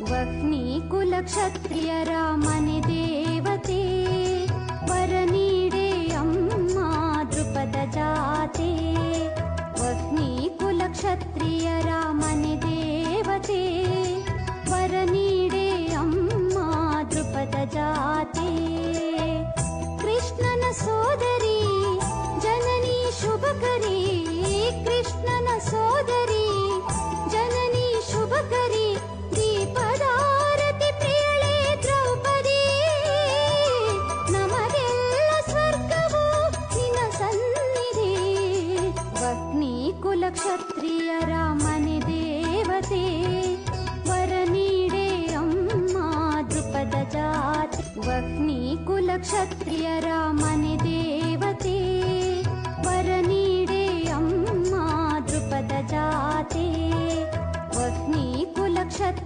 ವಹ್ನಿ ಕುಲಕ್ಷತ್ರಿಯರ ಮನೆ ದೇವತೆ, ವರ ನೀಡೆ ಅಮ್ಮ ದೃಪದ ಜಾತೆ. ವಹ್ನಿ ಕುಲಕ್ಷತ್ರಿಯರ ಮನೆ ದೇವತೆ